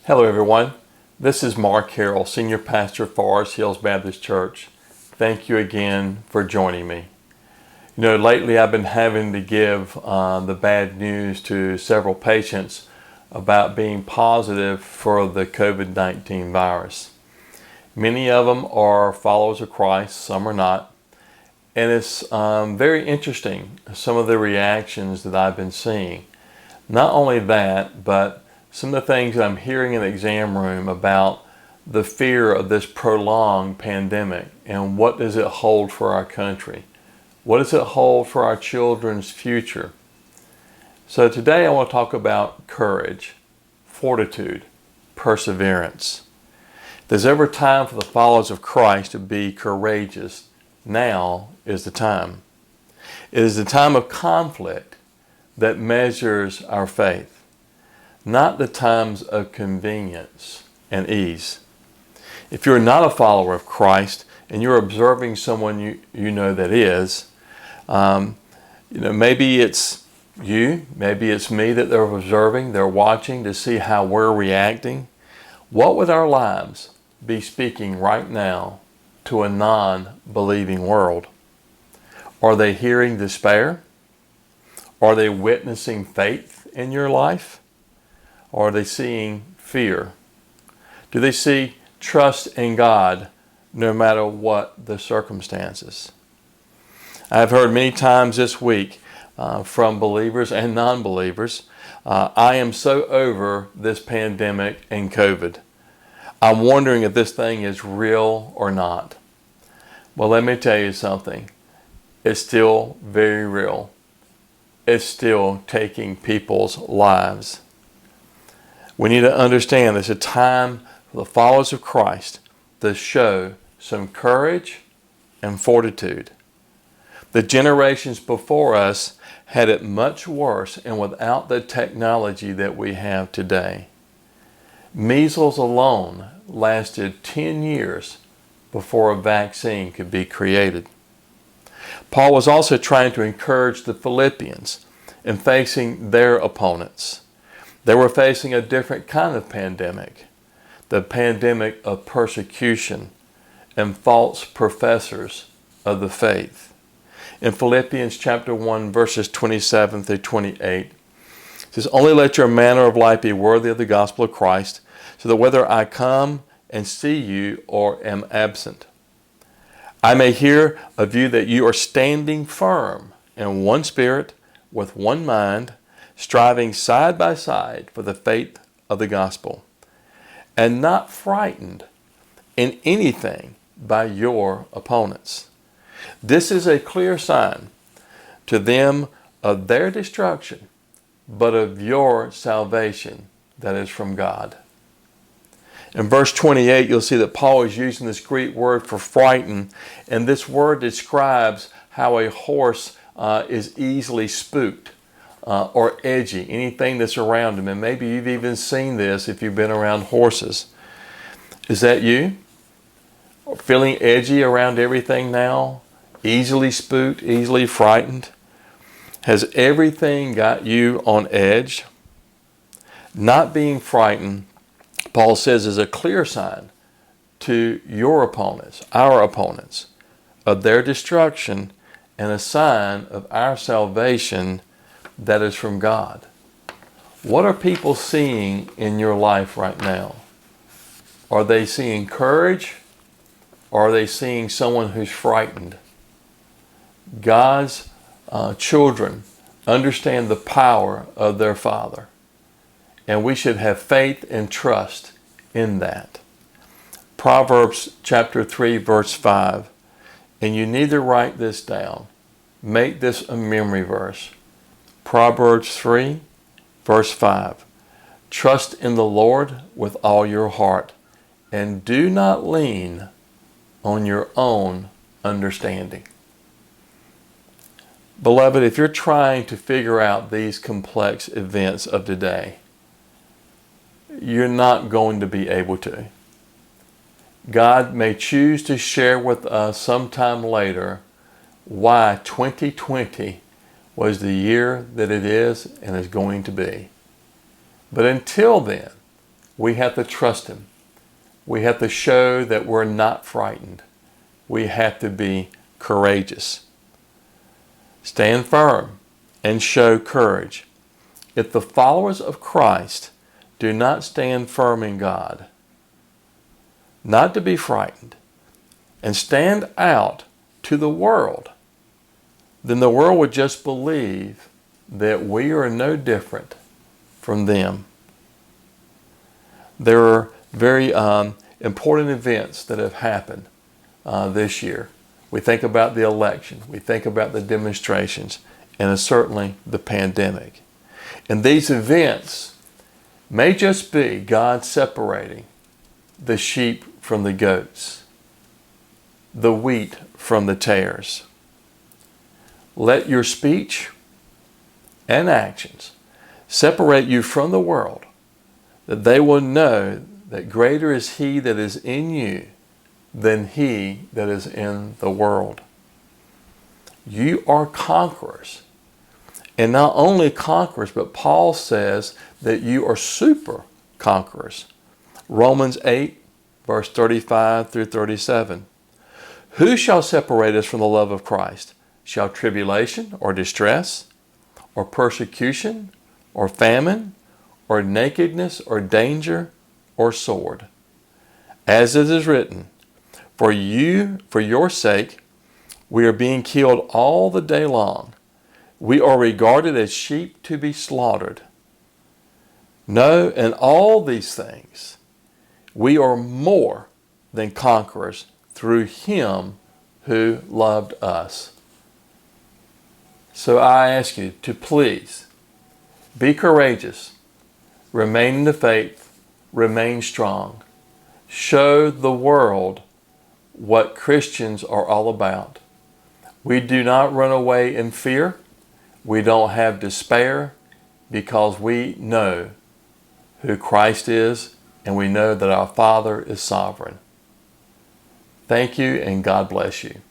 Hello everyone, this is Mark Harrell, Senior Pastor of Forest Hills Baptist Church. Thank you again for joining me. Lately I've been having to give the bad news to several patients about being positive for the COVID-19 virus. Many of them are followers of Christ, some are not. And it's very interesting, some of the reactions that I've been seeing. Not only that, but some of the things that I'm hearing in the exam room about the fear of this prolonged pandemic and what does it hold for our country? What does it hold for our children's future? So today I want to talk about courage, fortitude, perseverance. If there's ever time for the followers of Christ to be courageous, now is the time. It is the time of conflict that measures our faith, not the times of convenience and ease. If you're not a follower of Christ and you're observing someone you know that is, maybe it's you, maybe it's me that they're observing, they're watching to see how we're reacting. What would our lives be speaking right now to a non-believing world? Are they hearing despair? Are they witnessing faith in your life? Or are they seeing fear? Do they see trust in God no matter what the circumstances? I've heard many times this week from believers and non-believers, I am so over this pandemic and COVID. I'm wondering if this thing is real or not. Well, let me tell you something. It's still very real. It's still taking people's lives. We need to understand there's a time for the followers of Christ to show some courage and fortitude. The generations before us had it much worse and without the technology that we have today. Measles alone lasted 10 years before a vaccine could be created. Paul was also trying to encourage the Philippians in facing their opponents. They were facing a different kind of pandemic, the pandemic of persecution and false professors of the faith. In Philippians chapter 1, verses 27 through 28, it says, "Only let your manner of life be worthy of the gospel of Christ, so that whether I come and see you or am absent, I may hear of you that you are standing firm in one spirit, with one mind, striving side by side for the faith of the gospel, and not frightened in anything by your opponents. This is a clear sign to them of their destruction, but of your salvation that is from God." In verse 28, you'll see that Paul is using this Greek word for frightened, and this word describes how a horse is easily spooked. Or edgy, anything that's around him. And maybe you've even seen this if you've been around horses. Is that you? Feeling edgy around everything now? Easily spooked, easily frightened? Has everything got you on edge? Not being frightened, Paul says, is a clear sign to your opponents, our opponents, of their destruction and a sign of our salvation that is from God. What are people seeing in your life right now? Are they seeing courage, or are they seeing someone who's frightened? God's children understand the power of their Father, and we should have faith and trust in that. Proverbs chapter 3, verse 5, and you need to write this down. Make this a memory verse. Proverbs 3, verse 5. "Trust in the Lord with all your heart, and do not lean on your own understanding." Beloved, if you're trying to figure out these complex events of today, you're not going to be able to. God may choose to share with us sometime later why 2020 was the year that it is and is going to be. But until then, We have to trust Him. We have to show that we're not frightened. We have to be courageous. Stand firm and show courage. If the followers of Christ do not stand firm in God, not to be frightened, and stand out to the world, then the world would just believe that we are no different from them. There are very important events that have happened this year. We think about the election, we think about the demonstrations, and certainly the pandemic. And these events may just be God separating the sheep from the goats, the wheat from the tares. Let your speech and actions separate you from the world, that they will know that greater is He that is in you than he that is in the world. You are conquerors. And not only conquerors, but Paul says that you are super conquerors. Romans 8, verse 35 through 37. Who shall separate us from the love of Christ? Shall tribulation or distress or persecution or famine or nakedness or danger or sword? As it is written, for your sake, we are being killed all the day long. We are regarded as sheep to be slaughtered. No, in all these things, we are more than conquerors through Him who loved us. So I ask you to please be courageous, remain in the faith, remain strong. Show the world what Christians are all about. We do not run away in fear. We don't have despair because we know who Christ is and we know that our Father is sovereign. Thank you and God bless you.